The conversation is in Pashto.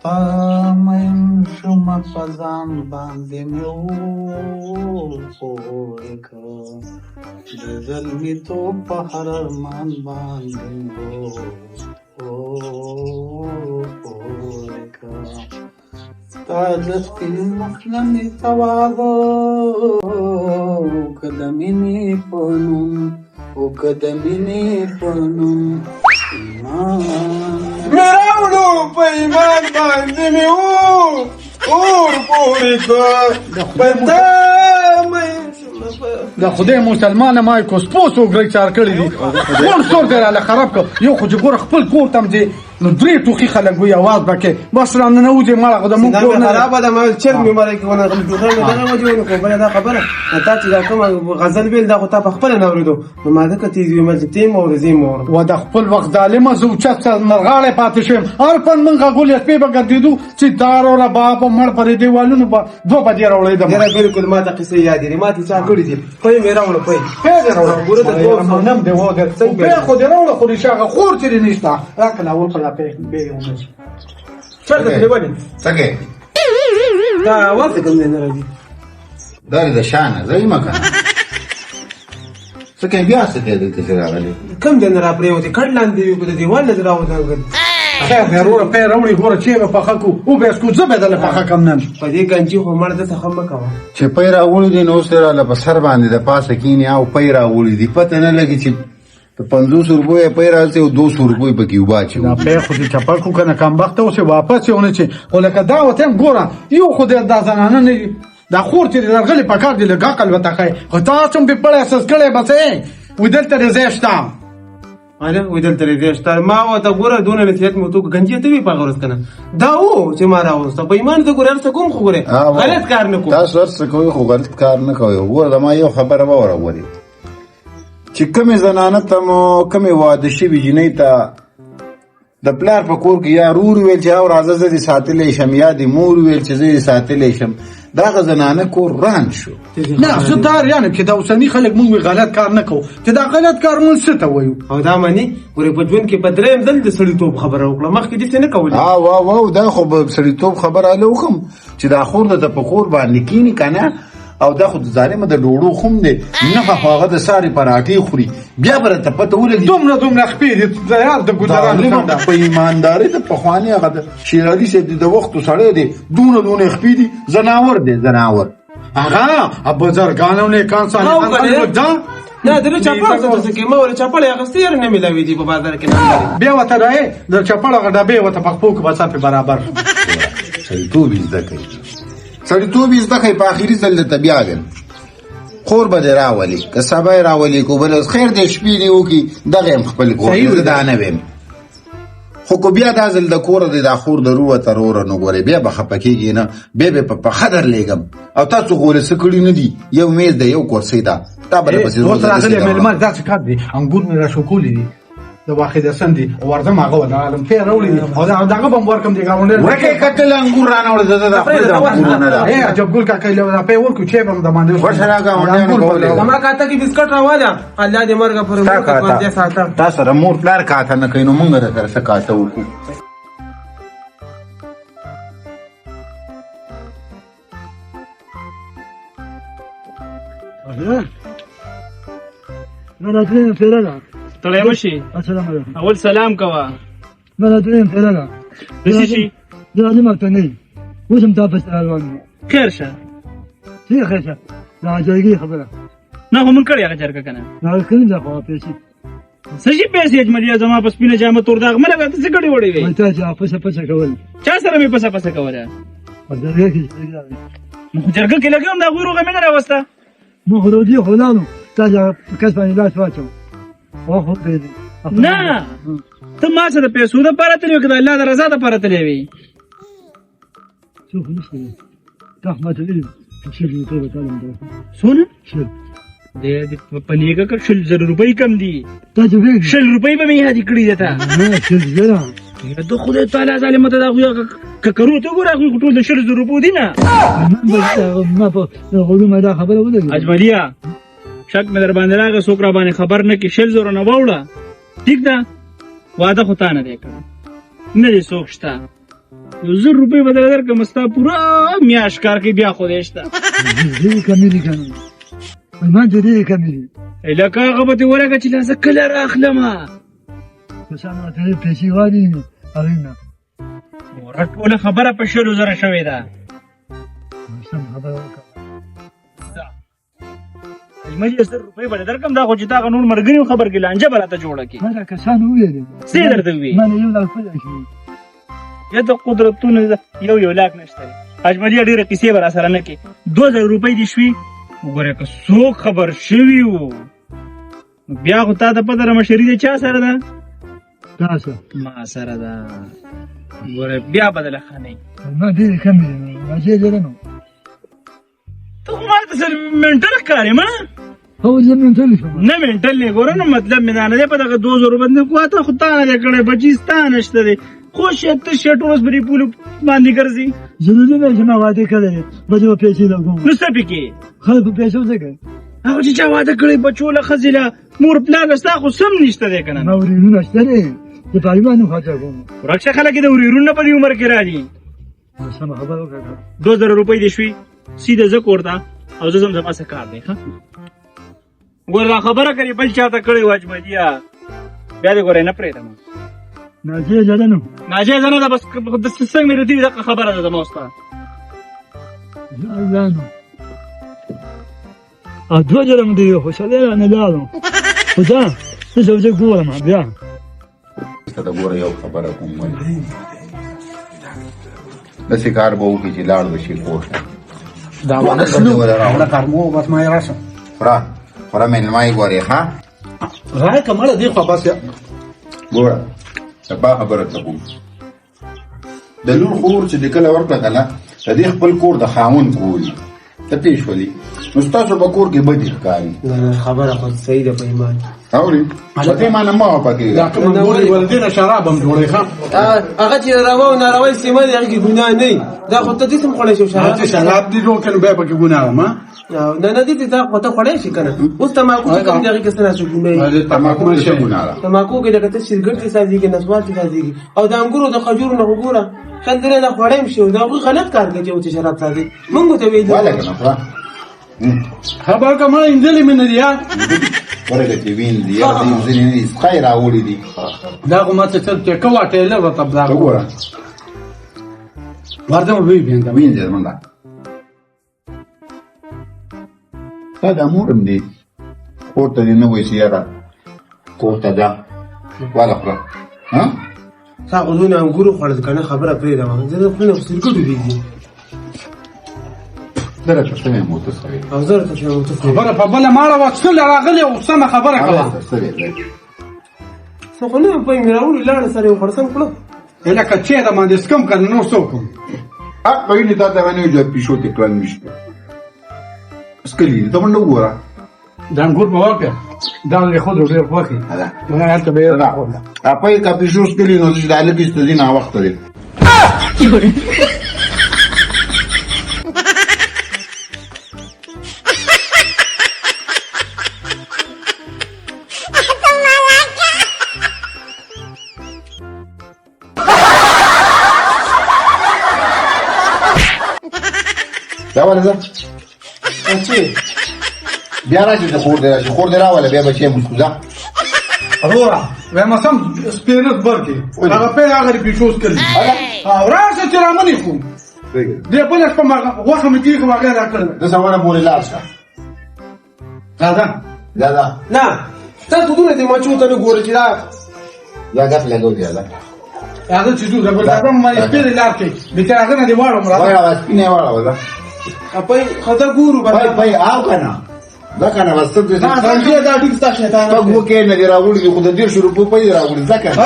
تا مین شم په ځان باندې مې وپوهې کړه د زلمیتوب په هر ارمان باندې مې وپوهې کړه ستا د سپین مخ نه مې تواده که د مینې په نوم که د مینې په نوم مې راوړو په ایمان باندې مې اور پورې کړه د خدای مسلمانه ما کوس پوسو ګرځ چار کړی دي ټول څور دراله خراب کړ یو خو جګور خپل کور تم دي نو درې ټوخي خلک وي आवाज بکې بس را نه وځي مړه خو د مونږ کور نه خراب ده ما چر مې مړ کې ونه غم جوړه نه دغه وځي نو کومه دا خبره تا چې دا کوم غزل بیل دا خو تا خپل نه اوریدو نو ما ده کتی دې مې تیم او زیم او و د خپل وخت ظالمه زوچت مرغاله پاتې شم هر پن من غول یې په بغدیدو چې دار او باب مړ پرې دیوالونو دو بجې راولې ده دا بالکل ما ته قصه یاد دي ما ته چا کړی دي په مې راوړل په راوړل ګوره ته نم دی وګر په خو دې راوړل خو شاګه خور چې نشته راکله اول په به ونه چرته دی ونی څنګه دا وخت کوم نه راځي دا د شانه زې مکان څنګه بیا څه دې چې راغلي کوم دن را پرې وته کډلان دی کو د دیوال نه راوځه خیر ضرور په راوړي ګوره چې په خکو او به اسکو زبدل په خکم نن په دې گنجي خو مرده څه خم کاوه چې پای راوړي دي نو سره له په سر باندې د پاسه کینی او پای راوړي دي پته نه لګي چې په 500 روپے پای راځي او 200 روپے پکې وباچو دا په خو دې چپل کو کنه کم وخت او څه واپس یونه چې ولکه دا وته ګوره یو خو دې د زنانه نه دا خور چې درغلي پکار دي لګا کل وته خای خو تاسو په پړې اساس کړي بسې ودلته رزشتا اله ودلته رزشتا ما وته ګوره دونه نصیحت مو تو گنجي ته وی پاغورس کنه دا و چې ما راوست په ایمان ته ګوره څه کوم خو ګوره غلط کار نه کوم تاسو څه کوي خو غلط کار نه کوي ګوره ما یو خبره وره وری چې کومه زنانه ته مو کومه واده شي وجنې ته د پلار په کور کې یا رور ویل چې او راځه زه دې ساتلې شم یا دې مور ویل چې زه دې ساتلې شم دا غزنانه کور ران شو نه زه دا یعنی چې دا اوسنی خلک مونږ غلط کار نه کوو چې دا غلط کار مونږ څه ته وایو او دا معنی ګوره په ژوند کې بدرېم دل د سړیتوب خبره وکړه مخکې دې څه نه کولې واو دا خو به سړیتوب خبره له وکم چې دا خور د په کور باندې کینی کنه او دا خو ظالمه د ډوړو خوم دی نه هغه د ساري پراټي خوري بیا برته پته ولګي دومره خپې دي زیار د ګذران په ایمانداري د پخوانی هغه د شیرالي سي د وخت سره دی دونه خپې دي زناور دی زناور هغه ابو زرګانو نه کان سال دا نه درو چپړ څه کې ما ول چپړ هغه ستیر نه ملاوي دي په بازار کې نه بیا وته راي د چپړ هغه ډبه وته پخپوک بچا په برابر سړیتوب زده کوي سړیتوب زده کوي په اخیری ځل ته بیا غل خور به راولي که سبا راولي کو بل خیر دې شپې دی وکي دغه خپل کور زده نه ویم خو کو بیا د ځل د کور د خور د روه ترور نه غوري بیا به خپکیږي نه به په خدر لګم او تاسو غوړې سکړی نه دی یو میز دی یو کورسي دا تا بل پسې اوس راغلی ململ دا څه کار دی انګور مې را شوکولې دي د واخد سندي ورته ماغه ولا عالم په راولي او دا دغه بم ورکم دی ګاونډ ورکه کتل انګور رانه ول زده دا نه دا اے عجب ګل کا کله دا په ورکو چې بم د باندې ورشرا ګاونډ کوله ما کاته کې بسکټ راواله الله دې مرګ پر موږ باندې ساته تاسو سره مور پلار کاته نه کینو مونږ سره څه کاته وکړو نه راځي پیرا تړای مشي السلام علیکم اول سلام کوا نه راځي پیرا دسی شي دا نه ماته نه وسم تاسو روان خیر شه څه خیر شه دا ځایږي خبره نه هم کړی هغه جرګه کنه نه کړی دا خو پیسې سجی پیسې اجملیا زما پس پینه جامه تور داغ مله څه کړی وړي وي مته چې پسه کول چا سره مې پسه کوله دا یې نو جرګه کې لګوم دا غوړو غمنه راوسته مو خرودي خلانو تا کس باندې لاس واچو او خو دې نه ته ما سره پیسو د پاره تلې کړه الله د رضا د پاره تلې وي څه خو نشته ته ما ته دې چې دې ته وکړم سونه دې پنیګه کړ 100 روپۍ کم دي ته دې 100 روپۍ به مې هدي کړی دته نه 100 زره ته خدای تعالی ظالم ته دا خو ککرو ته ګوره خو ټول د 100 روپۍ دي نه ما په غوړو ما دا خبره ولګي اجملیا شک مې در باندې راغی څوک را باندې خبر نه کې 100 زره نه ووړه ٹھیک ده واده خو تا نه دی کړی نه دې څوک شته 1,000 روپۍ به درله درکړم ستا پوره میاشت کار کوي بیا خو دې شته ډېرې کمې دي که نه پیمان چې ډېرې کمې دي لکه هغه به دې ولګه چې لا زه کله راخلمه کسان ورته ډېرې پیسې غواړي هغوی نه ټوله خبره په 100,000 شوې ده سم خبره وکړه اجملي 1,000 روپۍ به درکړم دا خو چې تا هغه نور ملګري خبر کړي لانجه به راته جوړه کړي ما دا کسان وویلې څه یې درته وویل ما نه 1,00,000 شوي یا د قدرتونو یو لاک نشته اجملي ډېرې کیسې به راسره نه کړي 2,000 روپۍ دې شوي وګوره که څوک خبر شوي وو بیا خو تا ته پته ده مشري د چا سره ده تا سره ما سره ده ګوره بیا به دله ښه نه وي ما ډېرې کمې دي راځې لرې نو ته خو ما ته سره منټل ښکارې ما هو زه منټل شوم نه منټل نه ګوره نو مطلب مې دا نه دی په دغه 2,000 روپۍ نه کوه خو تا نه دی کړی بچي ستا نشته دی خو شاید ته شټ ورځ پرې پولو باندې ګرځي ضروري نه چې ما واده کړی به دې به پیسې لګوم نو څه پکې خلک په پیسو څه کوي هغه چې چا واده کړی بچو له ښځې له مور پلار له ستا خو سم نشته دی که نه ما ورېرونه شته دی د پارلمان خرچه کوم ورک شه خلک یې د ورېرونه په دې عمر کې راځي سمه خبره وکړه 2,000 روپۍ دې شوي سیده زه کور ته او زه ځم زما څه کار دی ښه ګوره دا خبره کوي بل چاته کړې وه اجمليه بیا دې ګوره نه پرېږدم ناجیزه ده نو ناجیزه نه ده بس څنګه مې ردي دغه خبره ده زما ستا الله نو ا 2,000 مې دی خوشاله نه لاړم خو دا زه ګورم بیا ته دا ګوره یو خبره کوم داسې کار به وکړي چې لاړ به شي کور ته دا ونه سلو کار مو بس ما یې راشم خورا مېلمه یې ګورې ښه رای که مړه دی خو بس ګوره سبا خبره ته کوم د لور خور چې د کله ورکړه که نه د دې خپل کور د خاوند کور وي ته پېښ شولې نو ستاسو په کور کې بدې ښکاري خبره خو صحیح ده په ایمان اورې په پیمانه مه وه پکې دا کوم ګورې ولدینه شراب هم جوړوي ښه هغه چې روا او ناروا سیمه دی هغه کې ګناه نه وي دا خو ته دې هم خوړی شو چې شراب دي جوړ کړي بیا پکې ګناه ما نه نه دې دا خو ته خوړی شي که نه اوس تماکو چې کوم دی هغې کې څه ناسو ګناه تماکو نشه ګناه ده تماکو کې لکه ته سګرټ کې سازېږي نسوار کې سازېږي او د انګورو د خجورو نه وګوره خندره دا خوړی هم شي دا هغوی غلط کار کوي چې شراب سازي مونږ ته ویل واله که نه خورا خبر که مړه انجلې مې نه دي یا ورګه چې وین دي یا دې ځینې نه دي سپی راوړي دي دا خو ما ته څه ټېکه واټېله ورته دا ته ګوره ورته مې وی بینده وین دې منډه تا د مورم دي کور ته دې نه وایي چې یاره کور ته ځه واله خورا ها تا خو دونه انګورو خوړل که نه خبره پرېږده زه د خپل سګرټو دېږي درته څه مې موته سوې او زه درته څه وایم خبره په بله ماړه وه څکله راغلې او سمه خبره کوه څه خو نه یم پی مې راوړي لاړه سره یې وخوړسم کړه لکه چې د باندې سکم که نه نور څه وکړم حق بینې تا ته ونیو چې پیشو ته کړن نشته اسکلي ته منډه وګوره د انګور په واقع دا له خود ډېر خوښي هغه هلته به یې راغله اپای کا پیشو اسکلي نو چې د هلکې ستدي نه وخت دی دا ولې ده چې بیا راشي د خور دی راشي خور دی راوله بیا بچی مسکو ځه وروره وایم سم سپینس برکې هغه په هغه پیشو اسکلي او راشه چې رامنې خو دې بله شپه غوښه مې کېږي هغه راکړل د سوانه پورې لاړ شه دا نه تا دودونه دې مچو ته نه ګورې چې دا یا ګټ لګو دی دا هغه چې دوی دبل دا ما یې پیری لار کې بیچاره هغه نه دی واړم را وای واس پینې واړه اپای خدا ګورو پای آو کنه دا کنه واست دې څنګه دا ټیک ستا شیطان په وګه نه راوړي خو د 150 روپو په راوړي ځکه